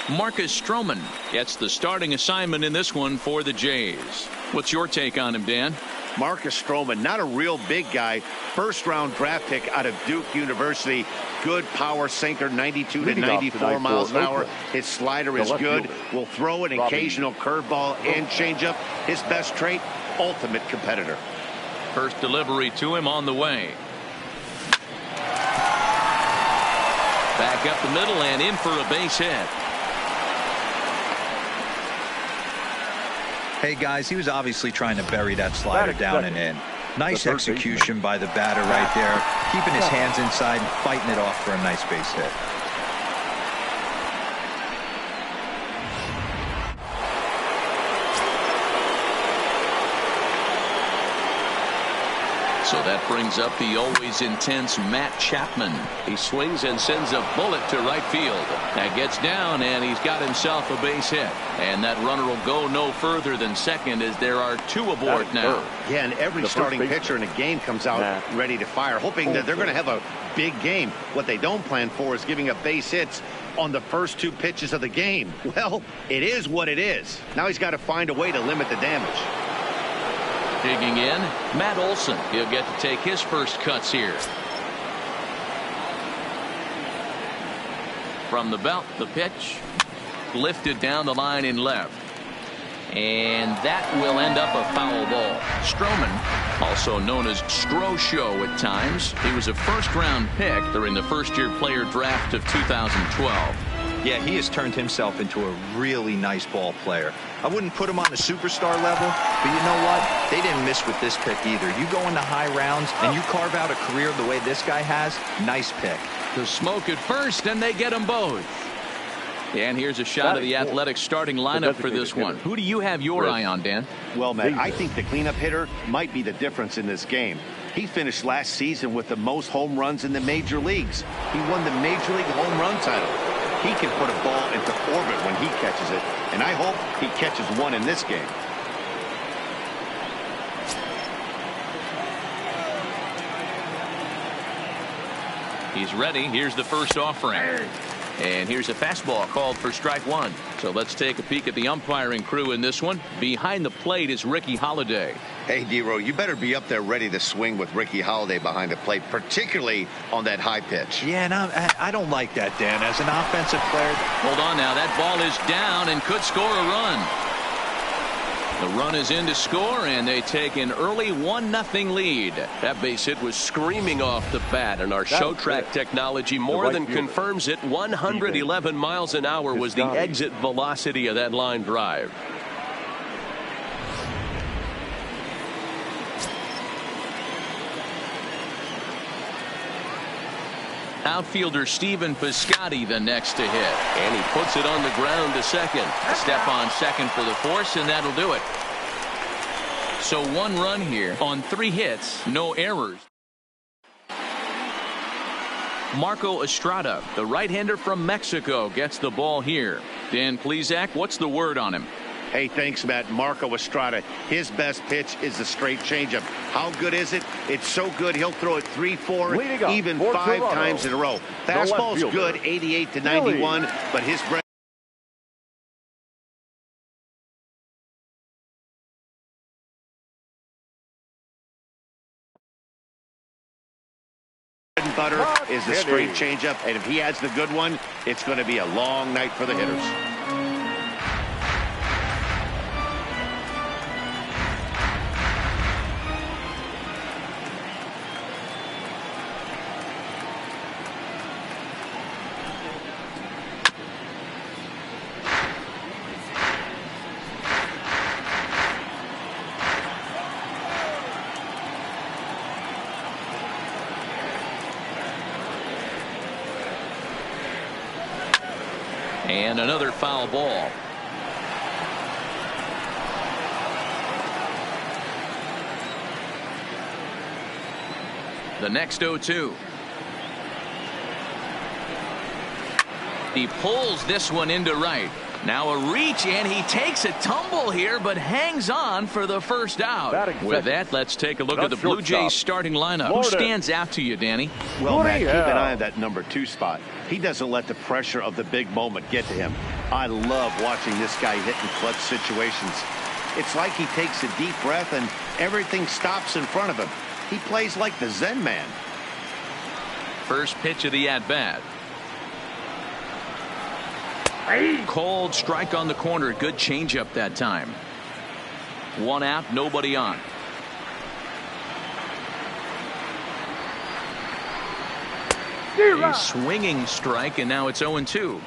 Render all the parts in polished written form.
Marcus Stroman gets the starting assignment in this one for the Jays. What's your take on him, Dan? Marcus Stroman, not a real big guy. First-round draft pick out of Duke University. Good power sinker, 92 to 94 miles an hour. His slider is good. Will throw an occasional curveball and changeup. His best trait, ultimate competitor. First delivery to him on the way. Back up the middle and in for a base hit. Hey, guys, he was obviously trying to bury that slider down and in. Nice execution by the batter right there, keeping his hands inside and fighting it off for a nice base hit. So that brings up the always intense Matt Chapman. He swings and sends a bullet to right field. That gets down, and he's got himself a base hit. And that runner will go no further than second as there are two aboard now. Yeah, and every starting pitcher in a game comes out ready to fire, hoping that they're going to have a big game. What they don't plan for is giving up base hits on the first two pitches of the game. Well, it is what it is. Now he's got to find a way to limit the damage. Digging in, Matt Olson. He'll get to take his first cuts here. From the belt, the pitch. Lifted down the line in left. And that will end up a foul ball. Stroman, also known as Stro-Show at times. He was a first-round pick during the first-year player draft of 2012. Yeah, he has turned himself into a really nice ball player. I wouldn't put him on the superstar level, but you know what? They didn't miss with this pick either. You go into high rounds and you carve out a career the way this guy has, nice pick. The smoke at first, and they get them both. And here's a shot of the Athletics starting lineup for this one. Who do you have your eye on, Dan? Well, Matt, I think the cleanup hitter might be the difference in this game. He finished last season with the most home runs in the major leagues. He won the Major League home run title. He can put a ball into orbit when he catches it, and I hope he catches one in this game. He's ready. Here's the first offering. And here's a fastball called for strike one. So let's take a peek at the umpiring crew in this one. Behind the plate is Ricky Holiday. Hey, D-Row, you better be up there ready to swing with Ricky Holiday behind the plate, particularly on that high pitch. Yeah, and I don't like that, Dan. As an offensive player. Hold on now. That ball is down and could score a run. The run is in to score, and they take an early 1-0 lead. That base hit was screaming off the bat, and our show track technology more than confirms it. 111 miles an hour was the exit velocity of that line drive. Outfielder Stephen Piscotty the next to hit. And he puts it on the ground to second. A step on second for the force, and that'll do it. So 1 run here on 3 hits, no errors. Marco Estrada, the right-hander from Mexico, gets the ball here. Dan Plesac, what's the word on him? Hey, thanks, Matt. Marco Estrada, his best pitch is the straight changeup. How good is it? It's so good he'll throw it 3, 4, even 5 times in a row. Fastball's good, 88 to 91, but his bread and butter is the straight changeup, and if he adds the good one, it's going to be a long night for the hitters. And another foul ball. The next 0-2. He pulls this one into right. Now a reach, and he takes a tumble here, but hangs on for the first out. With that, let's take a look at the Blue Jays starting lineup. Who stands out to you, Danny? Well, Matt, keep an eye on that number 2 spot. He doesn't let the pressure of the big moment get to him. I love watching this guy hit in clutch situations. It's like he takes a deep breath and everything stops in front of him. He plays like the Zen man. First pitch of the at-bat. Cold strike on the corner. Good changeup that time. 1 out, nobody on. A swinging strike, and now it's 0-2.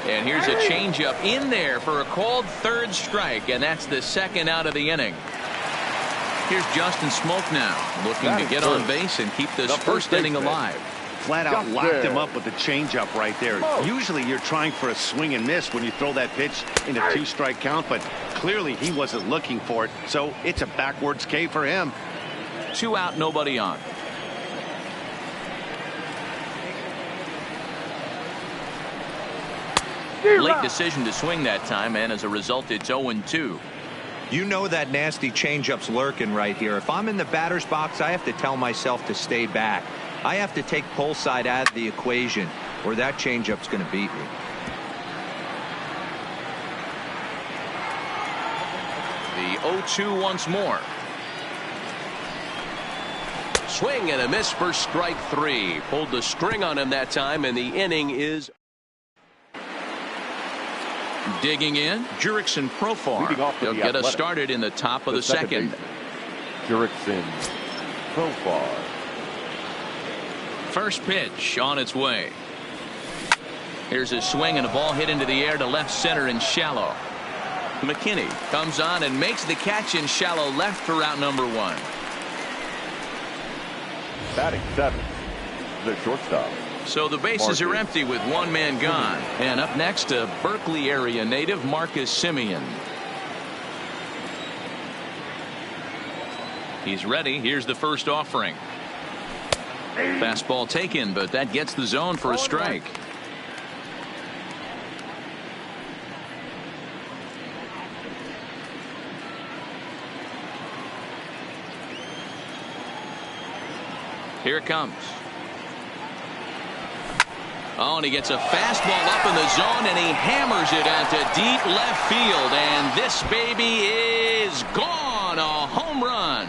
And here's a changeup in there for a called third strike, and that's the second out of the inning. Here's Justin Smoak now, looking to get on base and keep this first inning alive. Flat out locked him up with the changeup right there. Usually you're trying for a swing and miss when you throw that pitch in a 2-strike count, but clearly he wasn't looking for it, so it's a backwards K for him. 2 out, nobody on. Late decision to swing that time, and as a result, it's 0-2. You know that nasty changeup's lurking right here. If I'm in the batter's box, I have to tell myself to stay back. I have to take pull side out of the equation, or that changeup's going to beat me. The 0-2 once more. Swing and a miss for strike 3. Pulled the string on him that time, and the inning is. Digging in, Jurickson Profar. He'll get us started in the top of the second. Jurickson Profar. First pitch on its way. Here's a swing and a ball hit into the air to left center and shallow. McKinney comes on and makes the catch in shallow left for out number 1. Batting 7, the shortstop. So the bases are empty with 1 man gone. And up next, a Berkeley area native, Marcus Semien. He's ready. Here's the first offering. Fastball taken, but that gets the zone for a strike. Here it comes. Oh, and he gets a fastball up in the zone, and he hammers it out to deep left field. And this baby is gone. A home run.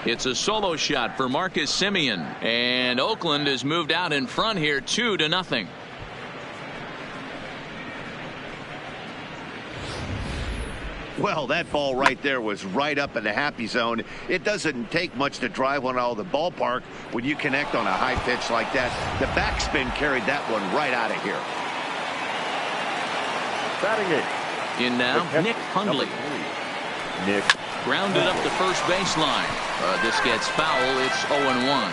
It's a solo shot for Marcus Semien. And Oakland has moved out in front here 2-0. Well, that ball right there was right up in the happy zone. It doesn't take much to drive one out of the ballpark when you connect on a high pitch like that. The backspin carried that one right out of here. Batting 8. In now, Nick Hundley. Nick. Grounded up the first baseline. This gets foul. It's 0-1.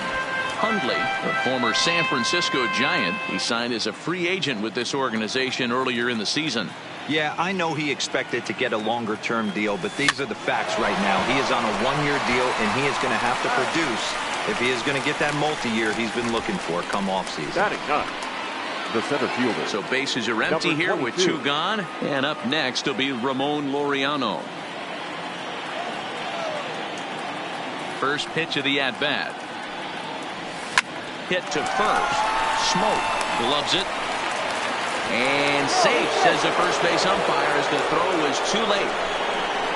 Hundley, a former San Francisco Giant. He signed as a free agent with this organization earlier in the season. Yeah, I know he expected to get a longer-term deal, but these are the facts right now. He is on a 1-year deal, and he is going to have to produce if he is going to get that multi-year he's been looking for come offseason. Batting 9, the center fielder. So bases are empty here with 2 gone. And up next will be Ramon Laureano. First pitch of the at-bat. Hit to first. Smoke gloves it. And safe, says the first base umpire, as the throw was too late.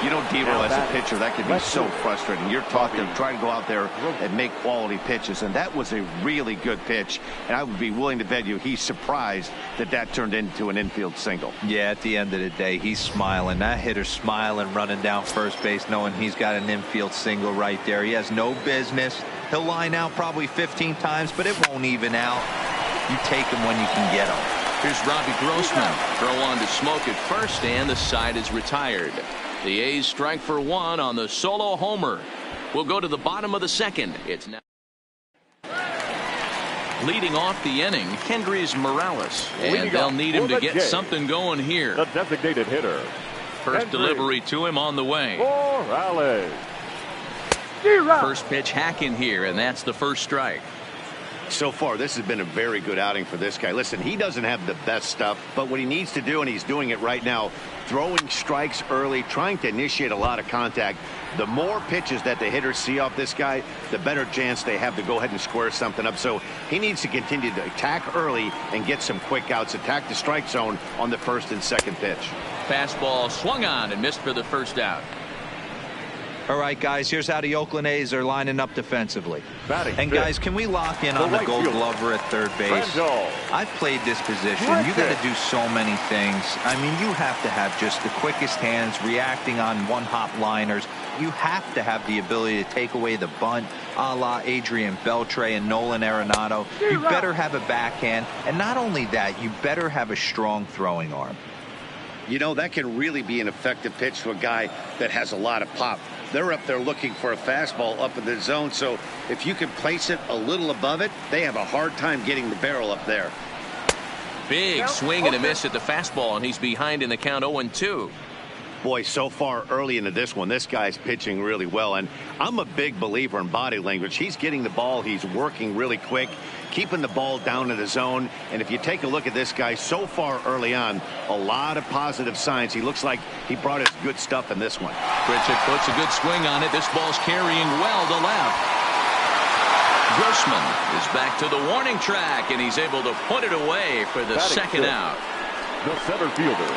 You know, Devo, as a pitcher, that can be so frustrating. You're taught to try to go out there and make quality pitches, and that was a really good pitch. And I would be willing to bet you he's surprised that that turned into an infield single. Yeah, at the end of the day, he's smiling. That hitter's smiling, running down first base, knowing he's got an infield single right there. He has no business. He'll line out probably 15 times, but it won't even out. You take him when you can get him. Here's Robbie Grossman. Throw on to Smoke at first, and the side is retired. The A's strike for 1 on the solo homer. We'll go to the bottom of the second. It's now leading off the inning, Kendrys Morales, and they'll need him to get something going here. The designated hitter, First delivery to him on the way. Morales. First pitch hacking here, and that's the first strike. So far, this has been a very good outing for this guy. Listen, he doesn't have the best stuff, but what he needs to do, and he's doing it right now, throwing strikes early, trying to initiate a lot of contact. The more pitches that the hitters see off this guy, the better chance they have to go ahead and square something up. So he needs to continue to attack early and get some quick outs, attack the strike zone on the first and second pitch. Fastball swung on and missed for the first out. All right, guys, here's how the Oakland A's are lining up defensively. Batting And, fifth. guys, can we lock in on the right Gold fielder. Glover at third base? Brando. I've played this position. Right You got there. to do so many things. I mean, you have to have just the quickest hands, reacting on one-hop liners. You have to have the ability to take away the bunt, a la Adrian Beltre and Nolan Arenado. You better have a backhand. And not only that, you better have a strong throwing arm. You know, that can really be an effective pitch to a guy that has a lot of pop. They're up there looking for a fastball up in the zone, so if you can place it a little above it, they have a hard time getting the barrel up there. Big swing and a miss at the fastball, and he's behind in the count 0-2. Boy, so far early into this one, this guy's pitching really well, and I'm a big believer in body language. He's getting the ball, he's working really quick, keeping the ball down in the zone, and if you take a look at this guy so far early on, a lot of positive signs. He looks like he brought his good stuff in this one. Pritchett puts a good swing on it. This ball's carrying well to left. Grossman is back to the warning track, and he's able to put it away for the Batting second fifth. out. The center fielder,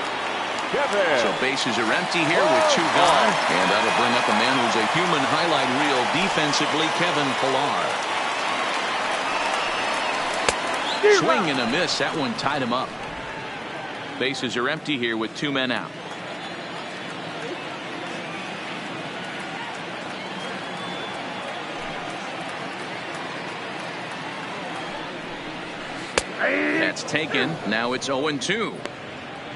Kevin. So bases are empty here with two gone, and that'll bring up a man who's a human highlight reel defensively, Kevin Pillar. Swing and a miss. That one tied him up. Bases are empty here with two men out. That's taken. Now it's 0-2.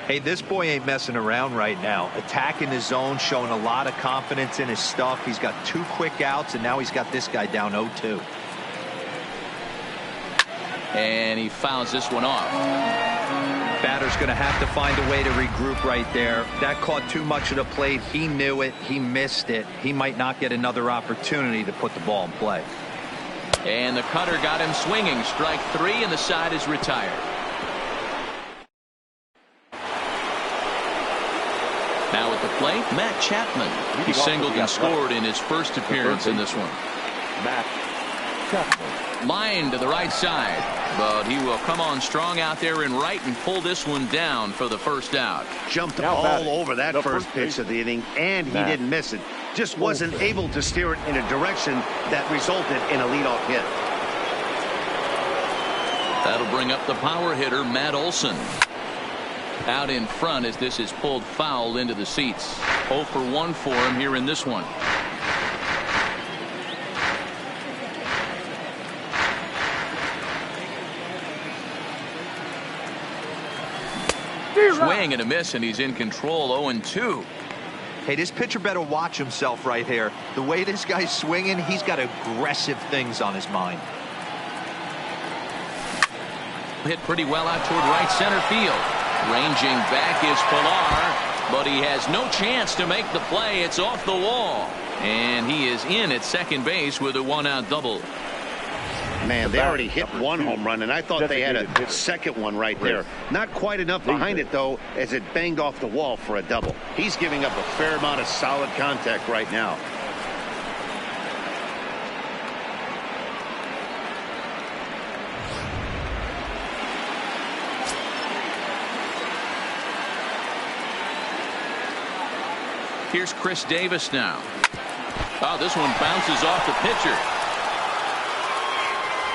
Hey, this boy ain't messing around right now. Attacking his zone, showing a lot of confidence in his stuff. He's got two quick outs, and now he's got this guy down 0-2. And he fouls this one off. Batter's going to have to find a way to regroup right there. That caught too much of the plate. He knew it. He missed it. He might not get another opportunity to put the ball in play. And the cutter got him swinging. Strike three, and the side is retired. Now at the plate, Matt Chapman. He singled and scored in his first appearance in this one. Matt Chapman. Line to the right side, but he will come on strong out there in right and pull this one down for the first out. Jumped Now all batting, over that the first first pitch base- of the inning, and he Matt. didn't miss it. Just wasn't able to steer it in a direction that resulted in a leadoff hit. That'll bring up the power hitter, Matt Olson. Out in front as this is pulled foul into the seats. 0 for 1 for him here in this one. Swing and a miss, and he's in control. 0-2. Hey, this pitcher better watch himself right here. The way this guy's swinging, he's got aggressive things on his mind. Hit pretty well out toward right center field. Ranging back is Pillar, but he has no chance to make the play. It's off the wall, and he is in at second base with a one-out double. Man, they already hit one home run, and I thought they had a second one right there. Not quite enough behind it, though, as it banged off the wall for a double. He's giving up a fair amount of solid contact right now. Here's Chris Davis now. Oh, this one bounces off the pitcher.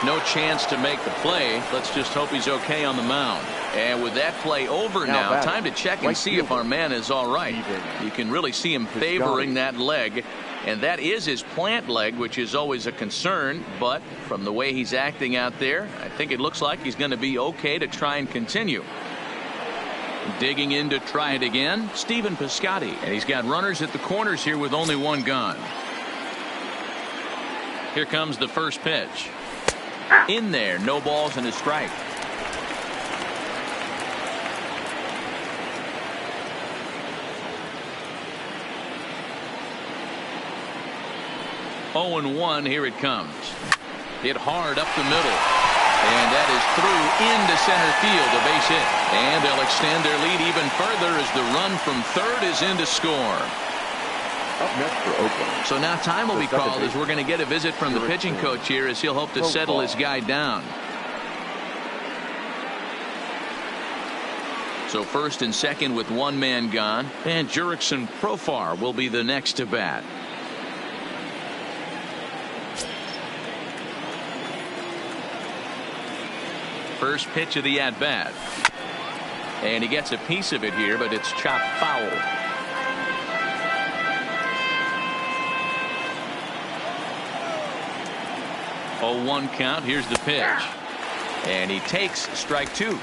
No chance to make the play. Let's just hope he's okay on the mound. And with that play over now, time to check and see if our man is all right. You can really see him favoring that leg. And that is his plant leg, which is always a concern. But from the way he's acting out there, I think it looks like he's going to be okay to try and continue. Digging in to try it again, Stephen Piscotty. And he's got runners at the corners here with only one gone. Here comes the first pitch. In there, no balls and a strike. 0-1. Here it comes. Hit hard up the middle. And that is through into center field, a base hit. And they'll extend their lead even further as the run from third is in to score. Up next for Oakland. So now time will be called as we're going to get a visit from the pitching coach here as he'll hope to settle his guy down. So first and second with one man gone. And Jurickson Profar will be the next to bat. First pitch of the at-bat. And he gets a piece of it here, but it's chopped foul. Oh, 1 count. Here's the pitch. And he takes strike 2.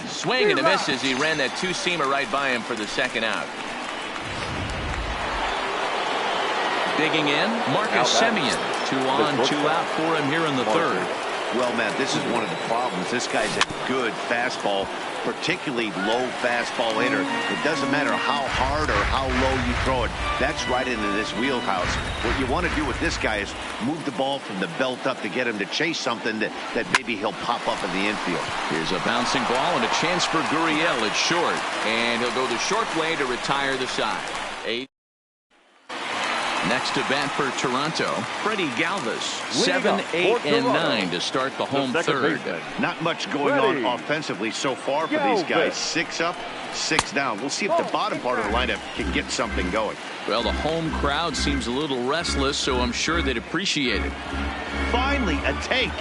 Swing and a miss as he ran that two-seamer right by him for the second out. Digging in, Marcus Semien. 2 on, 2 out for him here in the third. Well, Matt, this is one of the problems. This guy's a good fastball, particularly low fastball hitter. It doesn't matter how hard or how low you throw it. That's right into this wheelhouse. What you want to do with this guy is move the ball from the belt up to get him to chase something that maybe he'll pop up in the infield. Here's a bouncing ball and a chance for Gurriel. It's short, and he'll go the short way to retire the side. 8. Next to bat for Toronto, Freddie Galvis. 7, 8, and 9 to start the home third. Not much going on offensively so far for these guys. 6 up, 6 down. We'll see if the bottom part of the lineup can get something going. Well, the home crowd seems a little restless, so I'm sure they'd appreciate it. Finally, a take.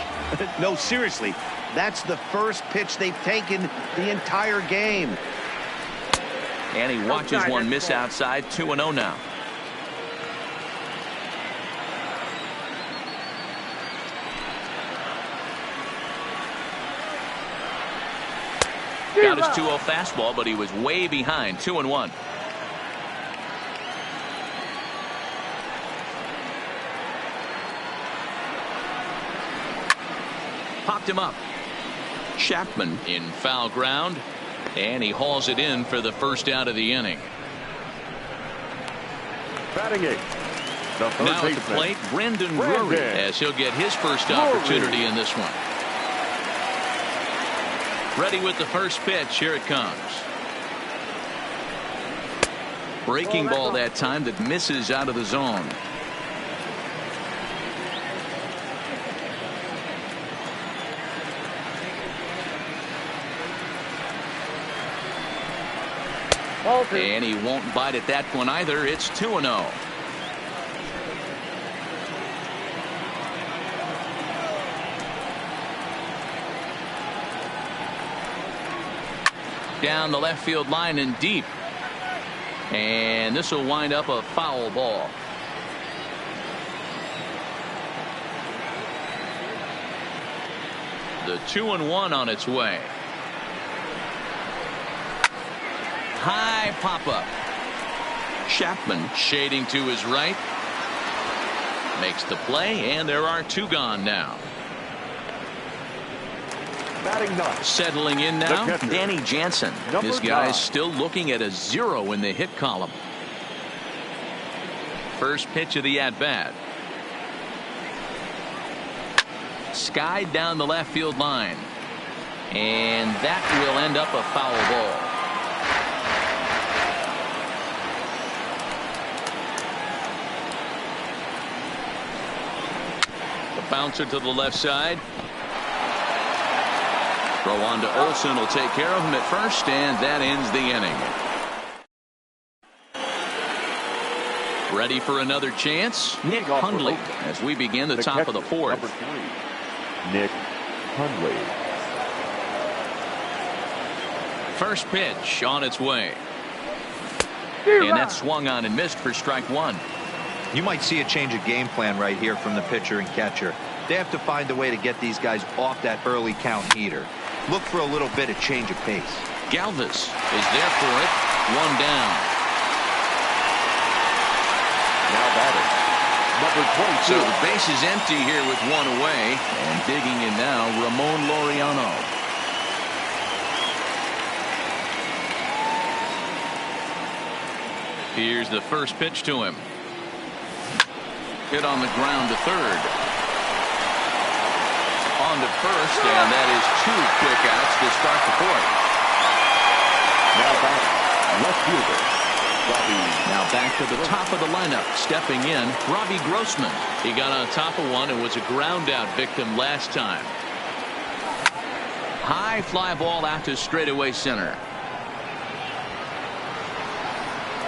No, seriously, that's the first pitch they've taken the entire game. And he watches one miss outside. 2-0 now. Got his 2-0 fastball, but he was way behind. 2-1. Popped him up. Chapman in foul ground, and he hauls it in for the first out of the inning. Batting 8. Now at the plate, Brendan Drury, as he'll get his first opportunity in this one. Ready with the first pitch. Here it comes. Breaking ball that time that misses out of the zone. And he won't bite at that one either. It's 2-0. Down the left field line and deep. And this will wind up a foul ball. The 2-1 on its way. High pop-up. Chapman shading to his right. Makes the play, and there are 2 gone now. Settling in now, Danny Jansen. This guy's still looking at a 0 in the hit column. First pitch of the at-bat. Skied down the left field line. And that will end up a foul ball. The bouncer to the left side. Throw on to Olsen will take care of him at first, and that ends the inning. Ready for another chance? Nick Hundley as we begin the top of the fourth. Number 3, Nick Hundley. First pitch on its way. And that swung on and missed for strike 1. You might see a change of game plan right here from the pitcher and catcher. They have to find a way to get these guys off that early count heater. Look for a little bit of change of pace. Galvis is there for it. 1 down. Now batting, number 22. So the base is empty here with 1 away. And digging in now, Ramon Laureano. Here's the first pitch to him. Hit on the ground to third. On to first, and that is 2 quick outs to start the fourth. Now back, left fielder, Robbie. Now back to the top of the lineup. Stepping in, Robbie Grossman. He got on top of one and was a ground out victim last time. High fly ball out to straightaway center.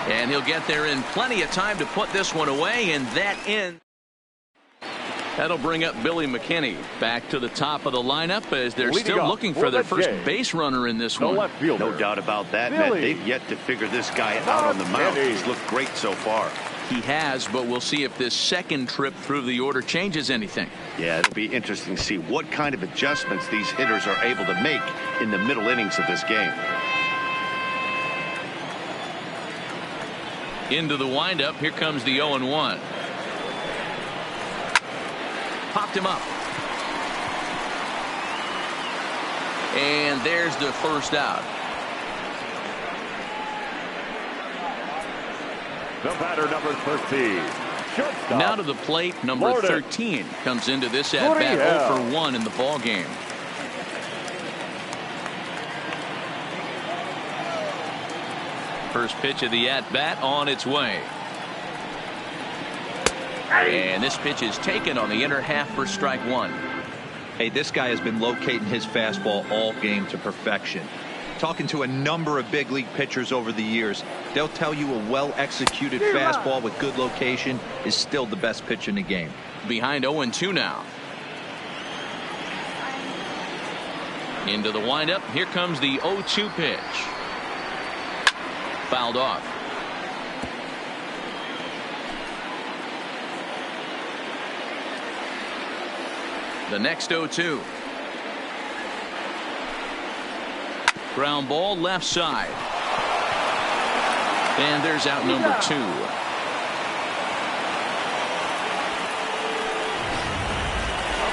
And he'll get there in plenty of time to put this one away, and that ends. That'll bring up Billy McKinney back to the top of the lineup as they're still looking for their first base runner in this one. No doubt about that, Matt. They've yet to figure this guy out on the mound. He's looked great so far. He has, but we'll see if this second trip through the order changes anything. Yeah, it'll be interesting to see what kind of adjustments these hitters are able to make in the middle innings of this game. Into the windup. Here comes the 0-1. Popped him up. And there's the first out. The batter, number 13. Shortstop. Now to the plate, number 13 comes into this at bat 0 for 1 in the ball game. First pitch of the at bat on its way. And this pitch is taken on the inner half for strike 1. Hey, this guy has been locating his fastball all game to perfection. Talking to a number of big league pitchers over the years, they'll tell you a well-executed fastball with good location is still the best pitch in the game. Behind 0-2 now. Into the windup. Here comes the 0-2 pitch. Fouled off. The next 0-2. Ground ball left side. And there's out number 2.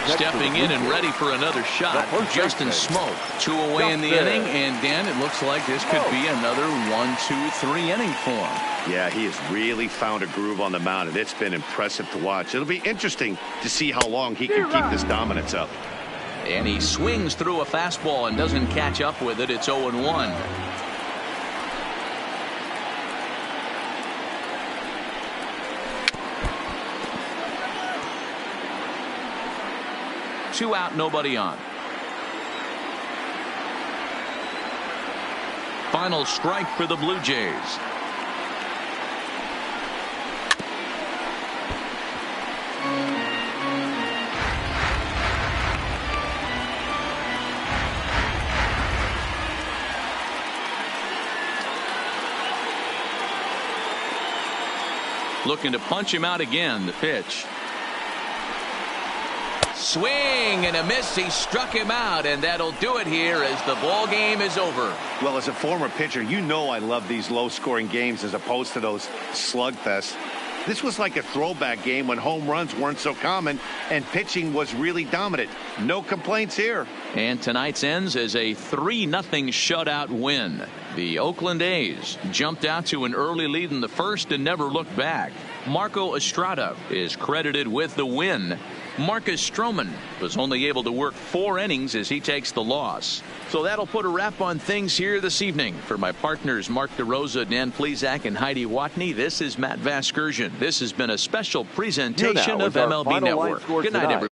Stepping in and ready for another shot. Justin Smoke. 2 away in the inning, and Dan, it looks like this could be another 1-2-3 inning for him. Yeah, he has really found a groove on the mound, and it's been impressive to watch. It'll be interesting to see how long he can keep this dominance up. And he swings through a fastball and doesn't catch up with it. It's 0-1. Two out, nobody on. Final strike for the Blue Jays. Looking to punch him out again. The pitch. Swing and a miss. He struck him out, and that'll do it here as the ball game is over. Well, as a former pitcher, you know I love these low-scoring games as opposed to those slugfests. This was like a throwback game when home runs weren't so common and pitching was really dominant. No complaints here. And tonight's ends as a 3-0 shutout win. The Oakland A's jumped out to an early lead in the first and never looked back. Marco Estrada is credited with the win. Marcus Stroman was only able to work 4 innings as he takes the loss. So that'll put a wrap on things here this evening. For my partners Mark DeRosa, Dan Plesac, and Heidi Watney, this is Matt Vasgersian. This has been a special presentation of MLB Network. Good night, everyone.